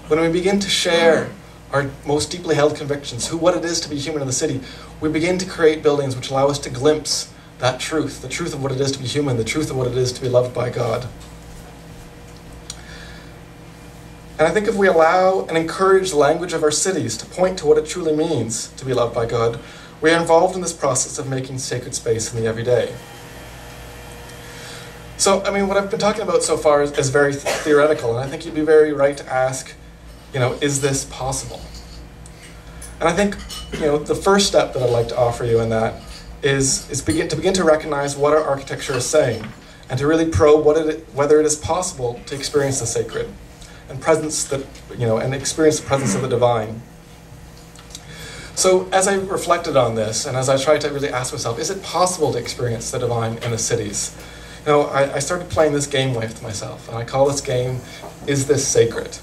When we begin to share our most deeply held convictions, what it is to be human in the city, we begin to create buildings which allow us to glimpse that truth, the truth of what it is to be human, the truth of what it is to be loved by God. And I think if we allow and encourage the language of our cities to point to what it truly means to be loved by God, we are involved in this process of making sacred space in the everyday. So, I mean, what I've been talking about so far is very theoretical, and I think you'd be very right to ask, is this possible? And I think, the first step that I'd like to offer you in that is begin to recognize what our architecture is saying, and to really probe whether it is possible to experience the sacred and and experience the presence of the divine. So as I reflected on this, and as I tried to really ask myself, is it possible to experience the divine in the cities? I started playing this game with myself, and I call this game, Is This Sacred?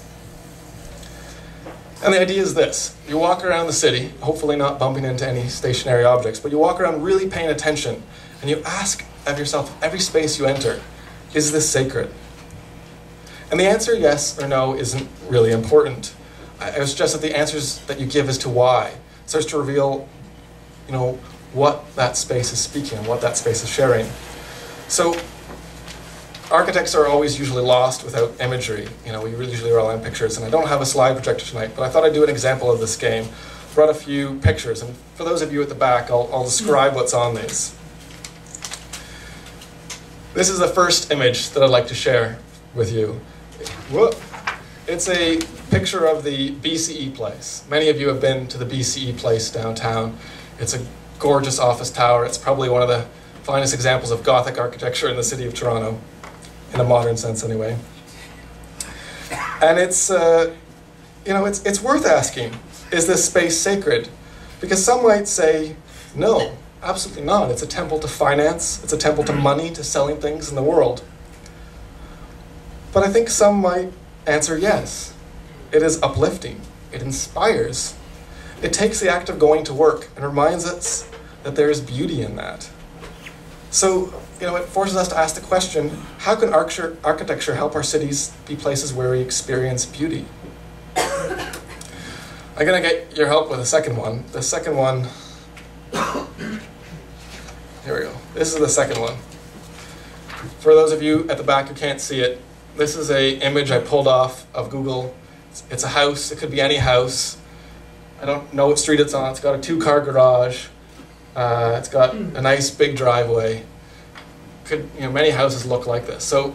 And the idea is this: you walk around the city, hopefully not bumping into any stationary objects, but you walk around really paying attention, and you ask of yourself, every space you enter, is this sacred? And the answer yes or no isn't really important. I would suggest that the answers that you give as to why starts to reveal, what that space is speaking and what that space is sharing. So, architects are always usually lost without imagery. We usually rely on pictures, and I don't have a slide projector tonight, but I thought I'd do an example of this game. Brought a few pictures, and for those of you at the back, I'll describe what's on these. This is the first image that I'd like to share with you. It's a picture of the BCE Place. Many of you have been to the BCE Place downtown. It's a gorgeous office tower. It's probably one of the finest examples of Gothic architecture in the city of Toronto, in a modern sense anyway. And it's worth asking, is this space sacred? Because some might say, no, absolutely not. It's a temple to finance. It's a temple to money, to selling things in the world. But I think some might answer yes. It is uplifting. It inspires. It takes the act of going to work and reminds us that there is beauty in that. So, it forces us to ask the question, how can architecture help our cities be places where we experience beauty? I'm going to get your help with the second one. The second one, here we go. This is the second one. For those of you at the back who can't see it, this is an image I pulled off of Google. It's a house. It could be any house. I don't know what street it's on. It's got a 2-car garage. It's got a nice big driveway. Many houses look like this. So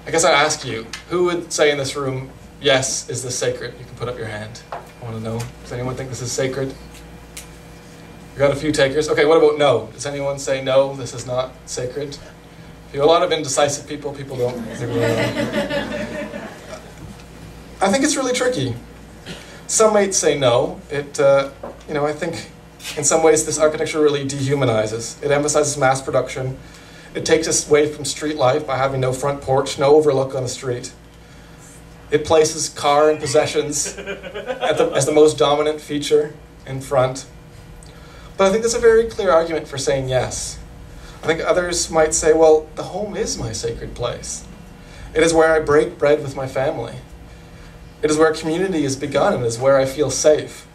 I guess I ask you, who would say in this room, yes, is this sacred? You can put up your hand. I want to know. Does anyone think this is sacred? We got a few takers. Okay, what about no? Does anyone say no, this is not sacred? A lot of indecisive people don't. I think it's really tricky. Some might say no. I think in some ways this architecture really dehumanizes. It emphasizes mass production. It takes us away from street life by having no front porch, no overlook on the street. It places car and possessions as the most dominant feature in front. But I think there's a very clear argument for saying yes. I think others might say, well, the home is my sacred place. It is where I break bread with my family. It is where community is begun and is where I feel safe.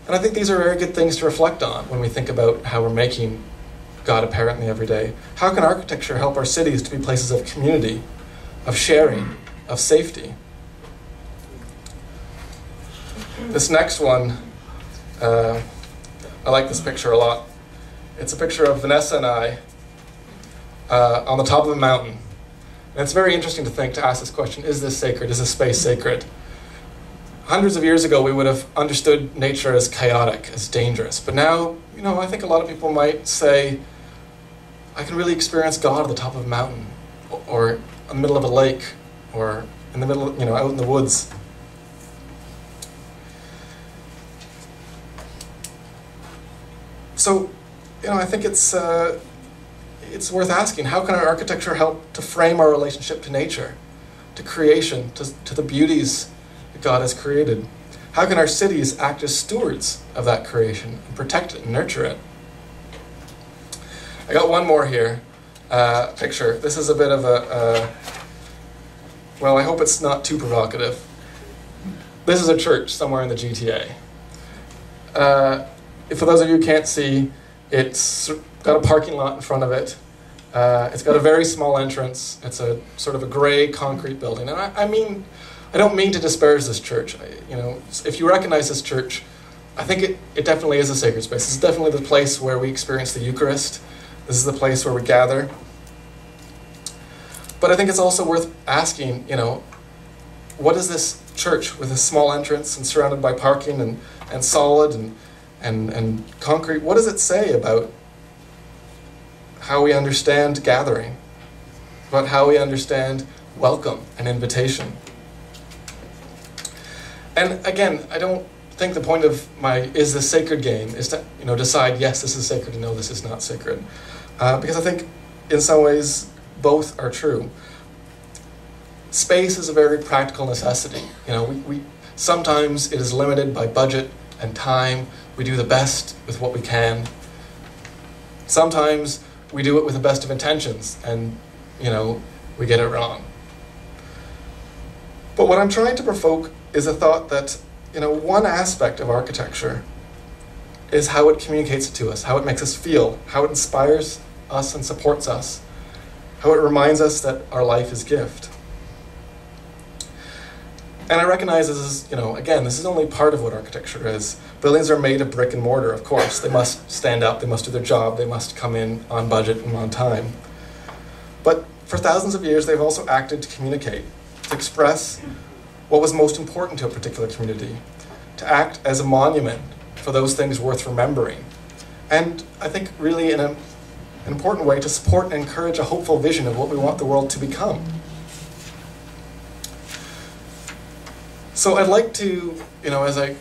And I think these are very good things to reflect on when we think about how we're making God apparent in the everyday. How can architecture help our cities to be places of community, of sharing, of safety? This next one, I like this picture a lot. It's a picture of Vanessa and I on the top of a mountain. And it's very interesting to ask this question, is this sacred? Is this space sacred? Hundreds of years ago, we would have understood nature as chaotic, as dangerous. But now, I think a lot of people might say, I can really experience God at the top of a mountain, or in the middle of a lake, or in the middle, out in the woods. So, I think it's worth asking, how can our architecture help to frame our relationship to nature, to creation, to the beauties that God has created? How can our cities act as stewards of that creation and protect it and nurture it? I got one more here, picture. This is a bit of well, I hope it's not too provocative. This is a church somewhere in the GTA. For those of you who can't see, it's got a parking lot in front of it. It's got a very small entrance. It's a sort of a gray concrete building. And I don't mean to disparage this church. If you recognize this church, I think it definitely is a sacred space. This is definitely the place where we experience the Eucharist. This is the place where we gather. But I think it's also worth asking, what is this church with a small entrance and surrounded by parking and solid and concrete, what does it say about how we understand gathering, about how we understand welcome and invitation? And again, I don't think the point of my "is this sacred" game is to decide, yes, this is sacred, and no, this is not sacred. Because I think in some ways both are true. Space is a very practical necessity. We sometimes it is limited by budget and time. We do the best with what we can. Sometimes we do it with the best of intentions, and we get it wrong. But what I'm trying to provoke is a thought that one aspect of architecture is how it communicates it to us, how it makes us feel, how it inspires us and supports us, how it reminds us that our life is gift. And I recognize this is, again, this is only part of what architecture is. Buildings are made of brick and mortar, of course. They must stand up, they must do their job, they must come in on budget and on time. But for thousands of years, they've also acted to communicate, to express what was most important to a particular community, to act as a monument for those things worth remembering. And I think really in an important way to support and encourage a hopeful vision of what we want the world to become. So I'd like to, as I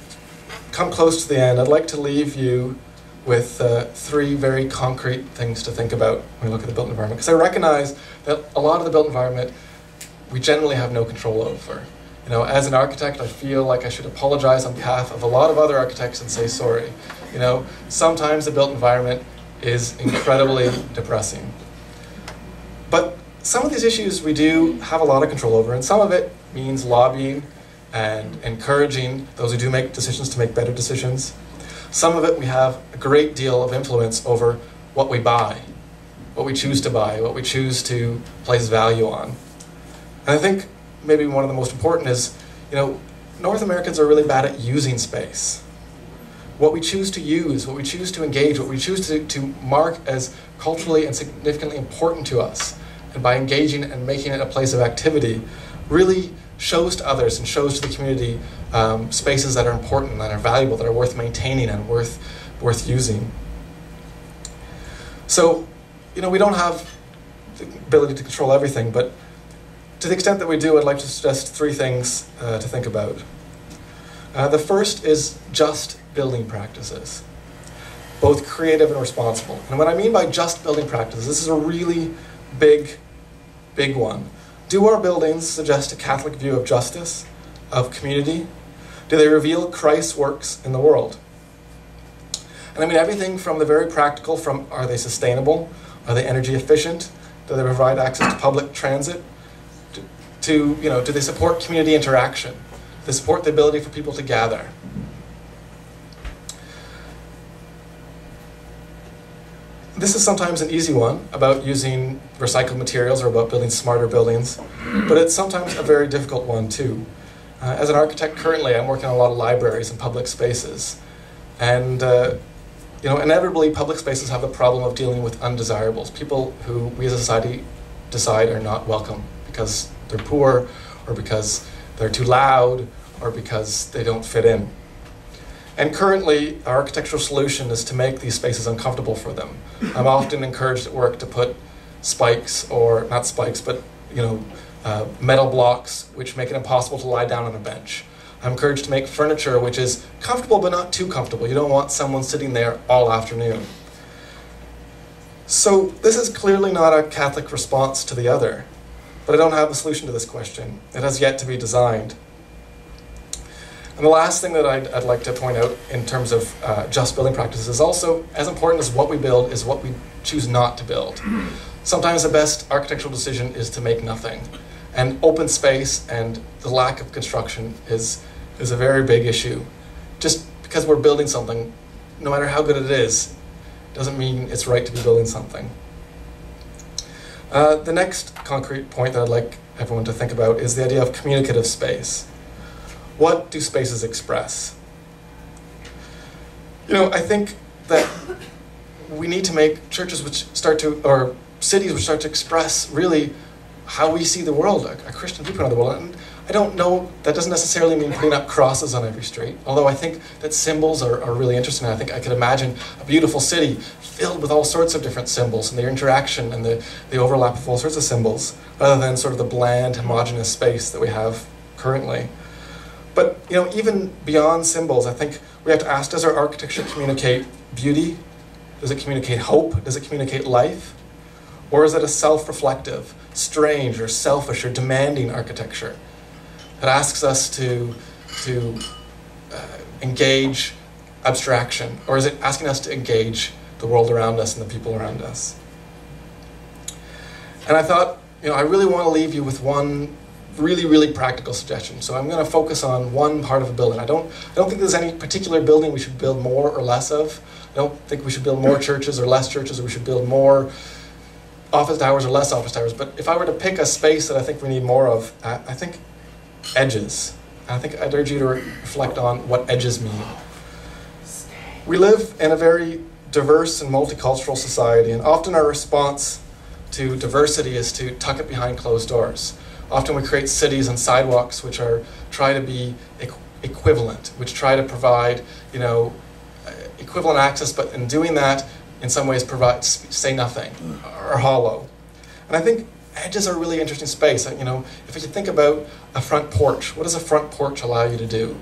come close to the end, I'd like to leave you with three very concrete things to think about when we look at the built environment. Because I recognize that a lot of the built environment we generally have no control over. As an architect, I feel like I should apologize on behalf of a lot of other architects and say sorry. Sometimes the built environment is incredibly depressing. But some of these issues we do have a lot of control over, and some of it means lobbying and encouraging those who do make decisions to make better decisions. Some of it we have a great deal of influence over what we buy, what we choose to buy, what we choose to place value on. And I think maybe one of the most important is, North Americans are really bad at using space. What we choose to use, what we choose to engage, what we choose to mark as culturally and significantly important to us, and by engaging and making it a place of activity, really shows to others and shows to the community spaces that are important, that are valuable, that are worth maintaining and worth using. So, we don't have the ability to control everything, but to the extent that we do, I'd like to suggest three things to think about. The first is just building practices, both creative and responsible. And what I mean by just building practices, this is a really big one. Do our buildings suggest a Catholic view of justice, of community? Do they reveal Christ's works in the world? And I mean everything from the very practical, from are they sustainable? Are they energy efficient? Do they provide access to public transit? Do they support community interaction? Do they support the ability for people to gather? This is sometimes an easy one about using recycled materials or about building smarter buildings, but it's sometimes a very difficult one too. As an architect currently, I'm working on a lot of libraries and public spaces. And inevitably public spaces have the problem of dealing with undesirables, people who we as a society decide are not welcome because they're poor, or because they're too loud, or because they don't fit in. And currently, our architectural solution is to make these spaces uncomfortable for them. I'm often encouraged at work to put spikes, or not spikes, but metal blocks which make it impossible to lie down on a bench. I'm encouraged to make furniture which is comfortable but not too comfortable. You don't want someone sitting there all afternoon. So this is clearly not a Catholic response to the other, but I don't have a solution to this question. It has yet to be designed. And the last thing that I'd like to point out in terms of just building practices is also, as important as what we build, is what we choose not to build. Sometimes the best architectural decision is to make nothing. And open space and the lack of construction is is a very big issue. Just because we're building something, no matter how good it is, doesn't mean it's right to be building something. The next concrete point that I'd like everyone to think about is the idea of communicative space. What do spaces express? I think that we need to make churches which start to, or cities which start to express really how we see the world, a Christian viewpoint of the world. And I don't know, that doesn't necessarily mean putting up crosses on every street, although I think that symbols are really interesting. I think I could imagine a beautiful city filled with all sorts of different symbols and their interaction and the overlap of all sorts of symbols, rather than sort of the bland, homogeneous space that we have currently. But even beyond symbols, I think we have to ask, does our architecture communicate beauty? Does it communicate hope? Does it communicate life? Or is it a self-reflective, strange, or selfish, or demanding architecture that asks us to engage abstraction? Or is it asking us to engage the world around us and the people around us? And I thought, I really want to leave you with one really, really practical suggestion. So I'm going to focus on one part of a building. I don't think there's any particular building we should build more or less of. I don't think we should build more churches or less churches, or we should build more office towers or less office towers. But if I were to pick a space that I think we need more of, I think edges. I think I'd urge you to reflect on what edges mean. We live in a very diverse and multicultural society, and often our response to diversity is to tuck it behind closed doors. Often we create cities and sidewalks which try to be equivalent, which try to provide, equivalent access, but in doing that, in some ways say nothing, or hollow. And I think edges are a really interesting space. If you think about a front porch, what does a front porch allow you to do?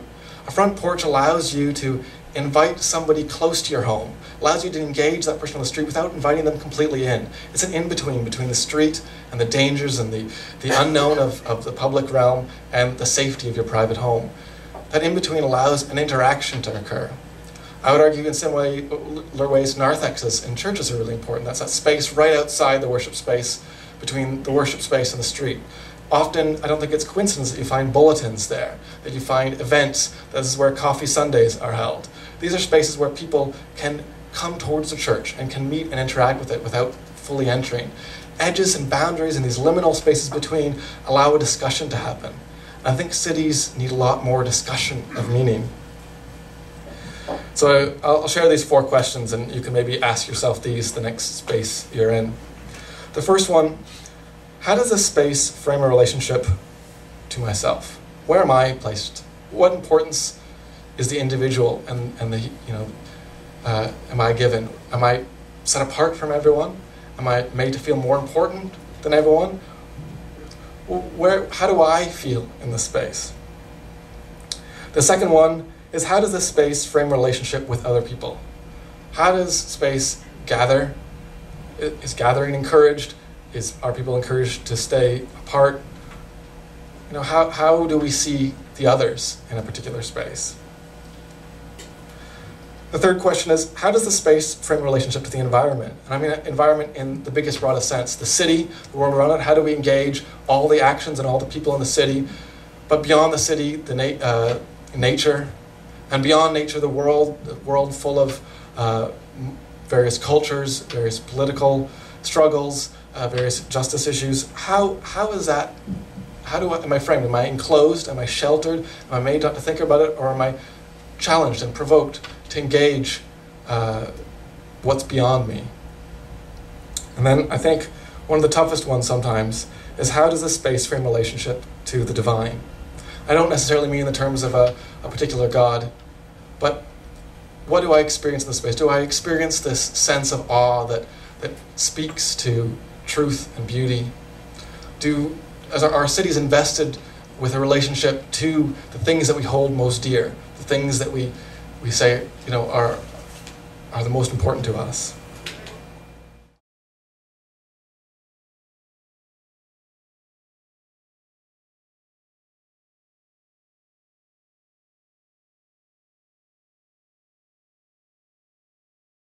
A front porch allows you to invite somebody close to your home, allows you to engage that person on the street without inviting them completely in. It's an in-between between the street and the dangers and the unknown of the public realm and the safety of your private home. That in-between allows an interaction to occur. I would argue in similar ways, narthexes in churches are really important. That's that space right outside the worship space, between the worship space and the street. Often, I don't think it's coincidence that you find bulletins there, that you find events. This is where coffee Sundays are held. These are spaces where people can come towards the church and can meet and interact with it without fully entering. Edges and boundaries and these liminal spaces between allow a discussion to happen. And I think cities need a lot more discussion of meaning. So I'll share these 4 questions, and you can maybe ask yourself these the next space you're in. The first one, how does this space frame a relationship to myself? Where am I placed? What importance is the individual and the, am I given? Am I set apart from everyone? Am I made to feel more important than everyone? How do I feel in this space? The second one is, how does this space frame a relationship with other people? How does space gather? Is gathering encouraged? Are people encouraged to stay apart? How do we see the others in a particular space? The third question is, how does the space frame a relationship to the environment? And I mean environment in the biggest, broadest sense. The city, the world around it, how do we engage all the actions and all the people in the city? But beyond the city, the nature, and beyond nature, the world full of various cultures, various political struggles, various justice issues. How is that? Am I framed? Am I enclosed? Am I sheltered? Am I made not to think about it, or am I challenged and provoked to engage what's beyond me? And then I think one of the toughest ones sometimes is, how does this space frame relationship to the divine? I don't necessarily mean in the terms of a particular God, but what do I experience in this space? Do I experience this sense of awe that speaks to truth and beauty? Are our cities invested with a relationship to the things that we hold most dear, the things that we say are the most important to us?